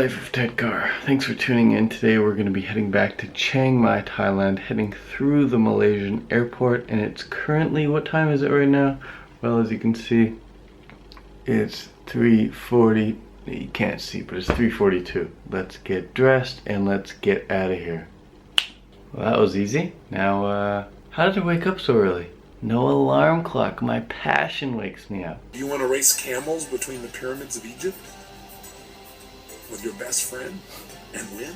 Life of Ted Carr. Thanks for tuning in. Today we're going to be heading back to Chiang Mai, Thailand, heading through the Malaysian airport, and it's currently, what time is it right now? Well, as you can see, it's 3:40. You can't see, but it's 3:42. Let's get dressed and let's get out of here. Well, that was easy. Now, how did I wake up so early? No alarm clock. My passion wakes me up. Do you want to race camels between the pyramids of Egypt with your best friend and win?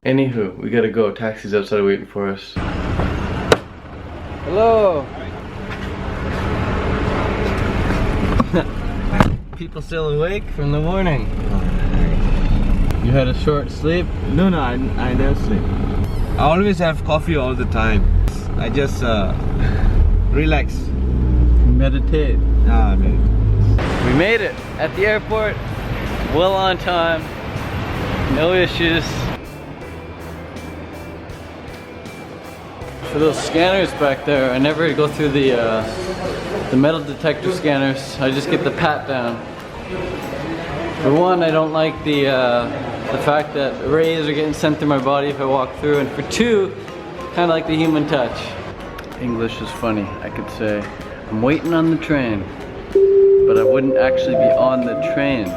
Anywho, we gotta go. Taxi's outside waiting for us. Hello. People still awake from the morning. You had a short sleep? No, I never sleep. I always have coffee all the time. I just relax. Meditate. I mean. We made it at the airport, well on time, no issues. For those scanners back there, I never go through the metal detector scanners. I just get the pat down. For one, I don't like the fact that rays are getting sent through my body if I walk through, and for two, kind of like the human touch. English is funny. I could say, I'm waiting on the train, but I wouldn't actually be on the train.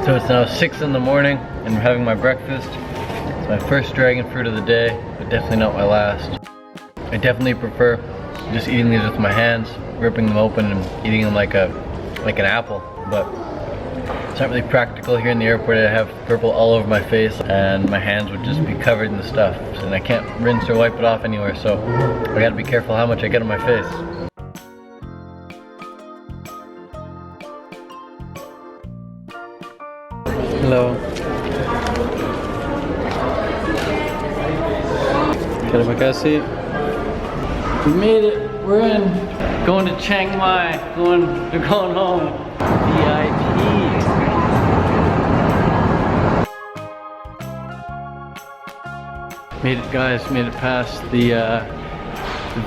So it's now 6 in the morning and I'm having my breakfast. It's my first dragon fruit of the day, but definitely not my last. I definitely prefer just eating these with my hands, ripping them open and eating them like an apple. But it's not really practical here in the airport. I have purple all over my face and my hands would just be covered in the stuff. And I can't rinse or wipe it off anywhere, so I gotta be careful how much I get on my face. Hello. Terima kasih. We made it. We're in. Going to Chiang Mai. We're going home. VIP. Made it, guys. Made it past the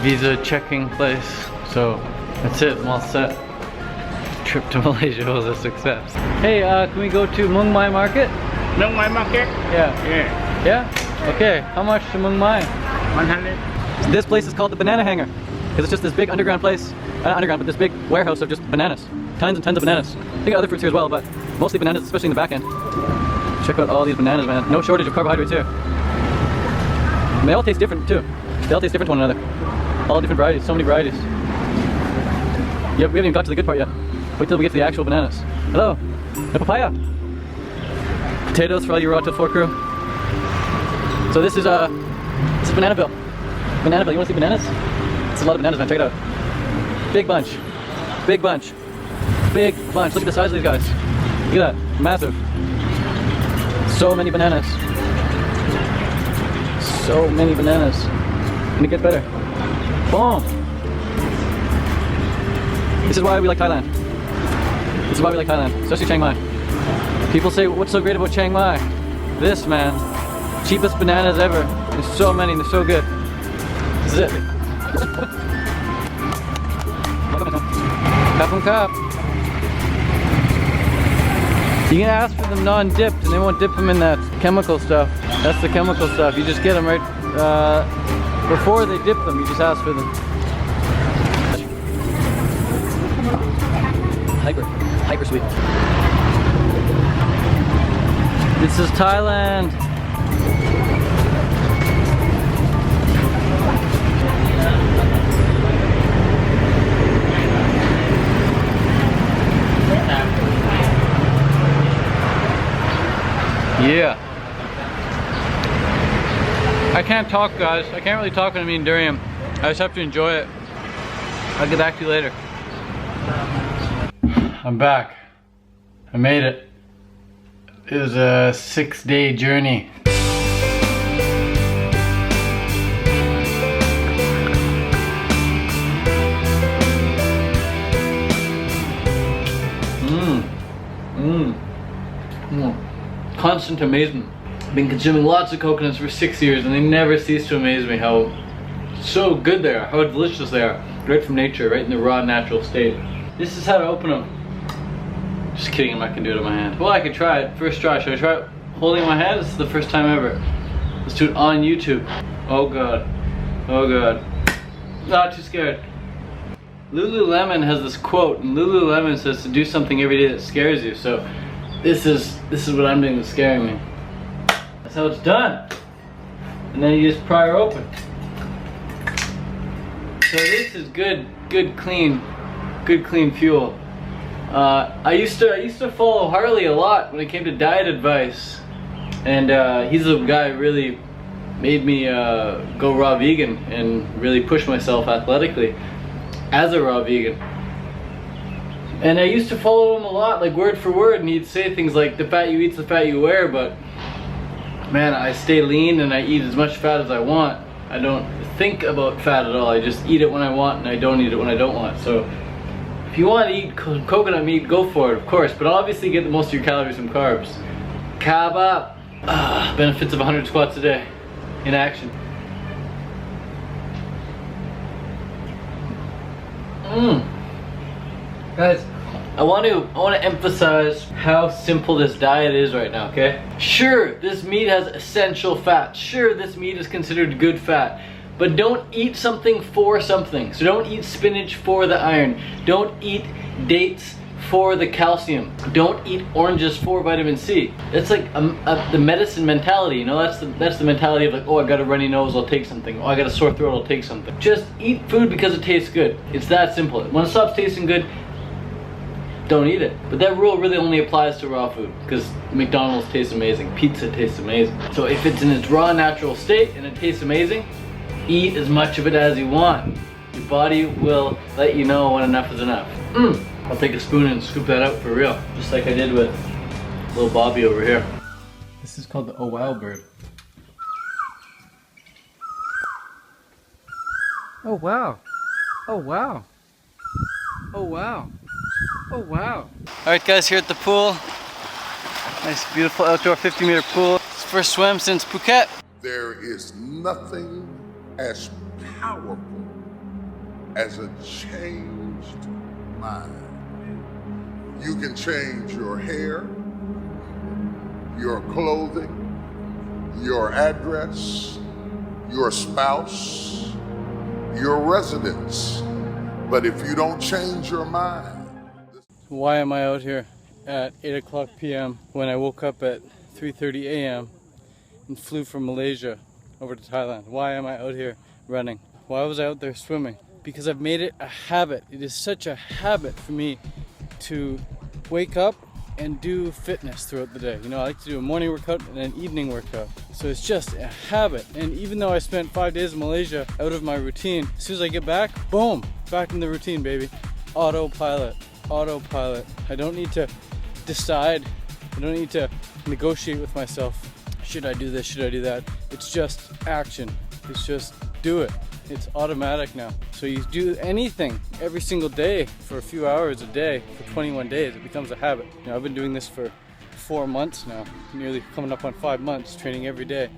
visa checking place. So that's it. I'm all set. Trip to Malaysia was a success. Hey, can we go to Mung Mai Market? Mung Mai Market? Yeah. Yeah. Yeah? Okay, how much to Mung Mai? 100. This place is called the Banana Hangar because it's just this big underground place, not underground, but this big warehouse of just bananas. Tons and tons of bananas. I think other fruits here as well, but mostly bananas, especially in the back end. Check out all these bananas, man. No shortage of carbohydrates here. And they all taste different too. They all taste different to one another. All different varieties, so many varieties. Yep, we haven't even got to the good part yet. Wait till we get to the actual bananas. Hello, the papaya. Potatoes for all you raw till 4 crew. So this is Bananaville. Bananaville, you wanna see bananas? It's a lot of bananas, man, check it out. Big bunch, big bunch, big bunch. Look at the size of these guys. Look at that, massive. So many bananas. So many bananas. And it gets better. Boom. This is why we like Thailand. This is why we like Thailand, especially Chiang Mai. People say, what's so great about Chiang Mai? This, man. Cheapest bananas ever. There's so many, they're so good. This is it. Cup and cup. You can ask for them non-dipped and they won't dip them in that chemical stuff. That's the chemical stuff. You just get them right before they dip them. You just ask for them. Hyper sweet. This is Thailand. Yeah. I can't talk, guys. I can't really talk when I'm eating durian. I just have to enjoy it. I'll get back to you later. I'm back. I made it. It was a 6-day journey. Constant amazement. I've been consuming lots of coconuts for 6 years and they never cease to amaze me how so good they are, how delicious they are. Right from nature, right in the raw natural state. This is how to open them. Just kidding, I'm not gonna do it on my hand. Well, I could try it. First try. Should I try it holding my hand? This is the first time ever. Let's do it on YouTube. Oh god. Oh god. Not too scared. Lululemon has this quote, and Lululemon says to do something every day that scares you. So this is what I'm doing that's scaring me. That's how it's done. And then you just pry her open. So this is good clean fuel. I used to follow Harley a lot when it came to diet advice, and he's the guy who really made me go raw vegan and really push myself athletically as a raw vegan. And I used to follow him a lot, like word for word, and he'd say things like, the fat you eat's the fat you wear, but man, I stay lean and I eat as much fat as I want. I don't think about fat at all. I just eat it when I want and I don't eat it when I don't want. So if you want to eat coconut meat, go for it, of course, but obviously get the most of your calories from carbs. Carb up. Benefits of 100 squats a day in action. Guys, I want to emphasize how simple this diet is right now, okay? Sure, this meat has essential fat. Sure, this meat is considered good fat. But don't eat something for something. So don't eat spinach for the iron. Don't eat dates for the calcium. Don't eat oranges for vitamin C. That's like the medicine mentality, you know? That's the mentality of like, oh, I got a runny nose, I'll take something. Oh, I got a sore throat, I'll take something. Just eat food because it tastes good. It's that simple. When it stops tasting good, don't eat it. But that rule really only applies to raw food, because McDonald's tastes amazing, pizza tastes amazing. So if it's in its raw natural state and it tastes amazing, eat as much of it as you want. Your body will let you know when enough is enough. I'll take a spoon and scoop that out for real, just like I did with little Bobby over here. This is called the Oh Wow bird. Oh wow. Oh wow. Oh wow. Oh wow. Alright guys, here at the pool. Nice beautiful outdoor 50-meter pool. It's first swim since Phuket. There is nothing as powerful as a changed mind. You can change your hair, your clothing, your address, your spouse, your residence. But if you don't change your mind. Why am I out here at 8 o'clock p.m. when I woke up at 3:30 a.m. and flew from Malaysia over to Thailand? Why am I out here running? Why was I out there swimming? Because I've made it a habit. It is such a habit for me to wake up and do fitness throughout the day. You know, I like to do a morning workout and an evening workout. So it's just a habit. And even though I spent 5 days in Malaysia out of my routine, as soon as I get back, boom, back in the routine, baby. Autopilot. Autopilot. I don't need to decide. I don't need to negotiate with myself. Should I do this? Should I do that? It's just action. It's just do it. It's automatic now. So you do anything every single day for a few hours a day for 21 days. It becomes a habit. You know, I've been doing this for 4 months now, nearly coming up on 5 months, training every day.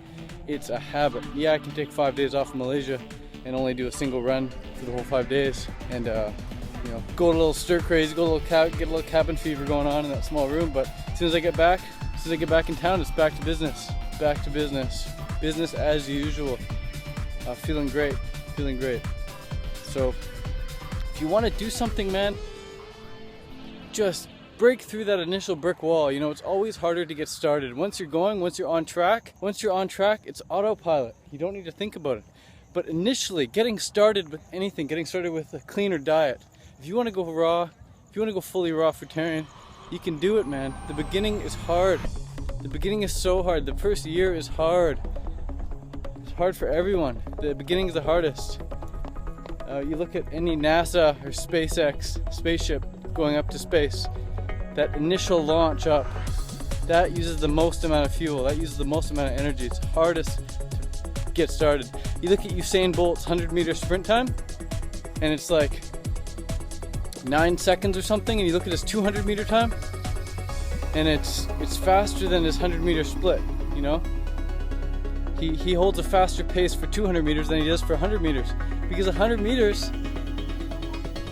It's a habit. Yeah, I can take 5 days off in Malaysia and only do a single run for the whole 5 days, and you know, go a little stir crazy, go a little get a little cabin fever going on in that small room. But as soon as I get back in town, it's back to business. Back to business. Business as usual. Feeling great. Feeling great. So if you want to do something, man, just break through that initial brick wall. You know, it's always harder to get started. Once you're going, once you're on track, it's autopilot. You don't need to think about it. But initially, getting started with anything, getting started with a cleaner diet, if you want to go raw, if you want to go fully raw fruitarian, you can do it, man. The beginning is hard. The beginning is so hard. The first year is hard. It's hard for everyone. The beginning is the hardest. You look at any NASA or SpaceX spaceship going up to space, that initial launch up, that uses the most amount of fuel, that uses the most amount of energy. It's hardest to get started. You look at Usain Bolt's 100-meter sprint time, and it's like 9 seconds or something, and you look at his 200-meter time, and it's faster than his 100-meter split, you know? he holds a faster pace for 200 meters than he does for 100 meters. Because 100 meters,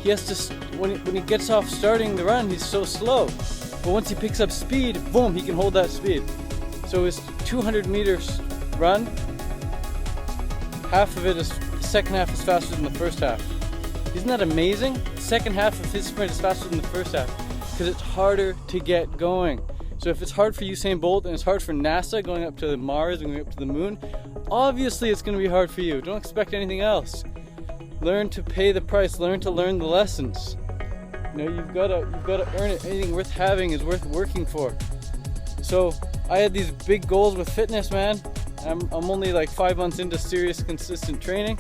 he has to, when he gets off starting the run, he's so slow. But once he picks up speed, boom, he can hold that speed. So his 200 meters run, half of it is, the second half is faster than the first half. Isn't that amazing? The second half of his sprint is faster than the first half because it's harder to get going. So if it's hard for Usain Bolt and it's hard for NASA going up to Mars and going up to the moon, obviously it's going to be hard for you. Don't expect anything else. Learn to pay the price. Learn to learn the lessons. You know, you've got to earn it. Anything worth having is worth working for. So I had these big goals with fitness, man. I'm only like 5 months into serious, consistent training.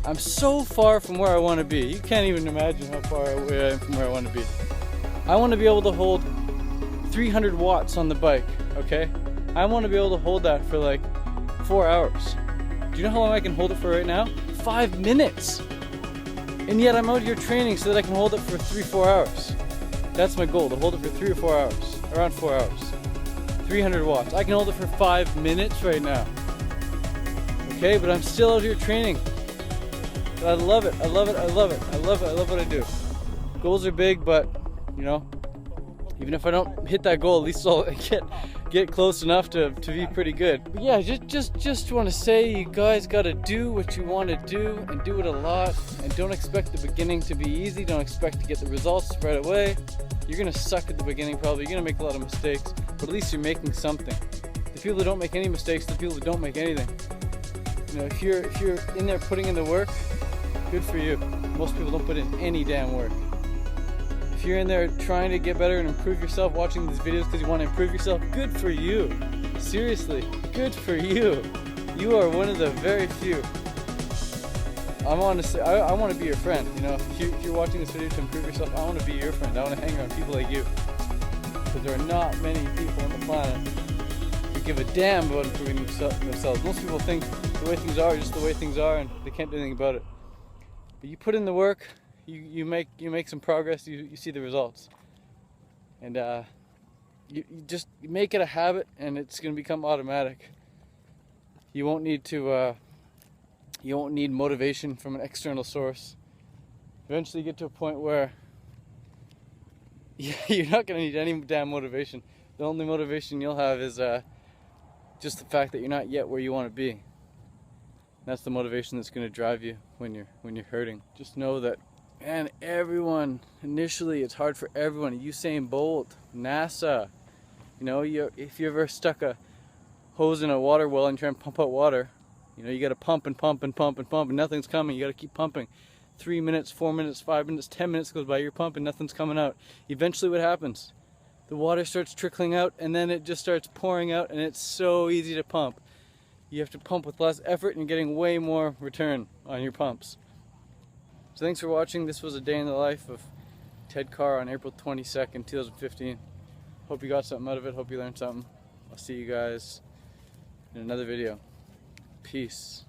I'm so far from where I want to be. You can't even imagine how far away I am from where I want to be. I want to be able to hold 300 watts on the bike, okay? I want to be able to hold that for like 4 hours. Do you know how long I can hold it for right now? 5 minutes. And yet I'm out here training so that I can hold it for 3-4 hours. That's my goal, to hold it for 3 or 4 hours. Around 4 hours. 300 watts. I can hold it for 5 minutes right now. Okay, but I'm still out here training. But I love it. I love it. I love it. I love it. I love what I do. Goals are big, but you know, even if I don't hit that goal, at least I'll get close enough to be pretty good. But yeah, just want to say, you guys got to do what you want to do and do it a lot, and don't expect the beginning to be easy. Don't expect to get the results right away. You're gonna suck at the beginning probably. You're gonna make a lot of mistakes, but at least you're making something. The people who don't make any mistakes, the people who don't make anything. You know, if you're in there putting in the work, good for you. Most people don't put in any damn work. If you're in there trying to get better and improve yourself, watching these videos because you want to improve yourself, good for you. Seriously, good for you. You are one of the very few. I want to be your friend. You know, if you're watching this video to improve yourself, I want to be your friend. I want to hang around people like you. Because there are not many people on the planet who give a damn about improving themselves. Most people think the way things are just the way things are and they can't do anything about it. But you put in the work, you make some progress, you see the results. And you just make it a habit and it's going to become automatic. You won't need to you won't need motivation from an external source. Eventually you get to a point where you're not going to need any damn motivation. The only motivation you'll have is just the fact that you're not yet where you want to be. That's the motivation that's going to drive you when you're hurting. Just know that, man, everyone, initially it's hard for everyone. Usain Bolt, NASA, you know, if you ever stuck a hose in a water well and try and pump out water, you know, you got to pump and pump and pump and pump and nothing's coming. You got to keep pumping. 3 minutes, 4 minutes, 5 minutes, 10 minutes goes by, you're pumping, nothing's coming out. Eventually what happens? The water starts trickling out and then it just starts pouring out and it's so easy to pump. You have to pump with less effort and you're getting way more return on your pumps. So thanks for watching. This was a day in the life of Ted Carr on April 22nd, 2015. Hope you got something out of it. Hope you learned something. I'll see you guys in another video. Peace.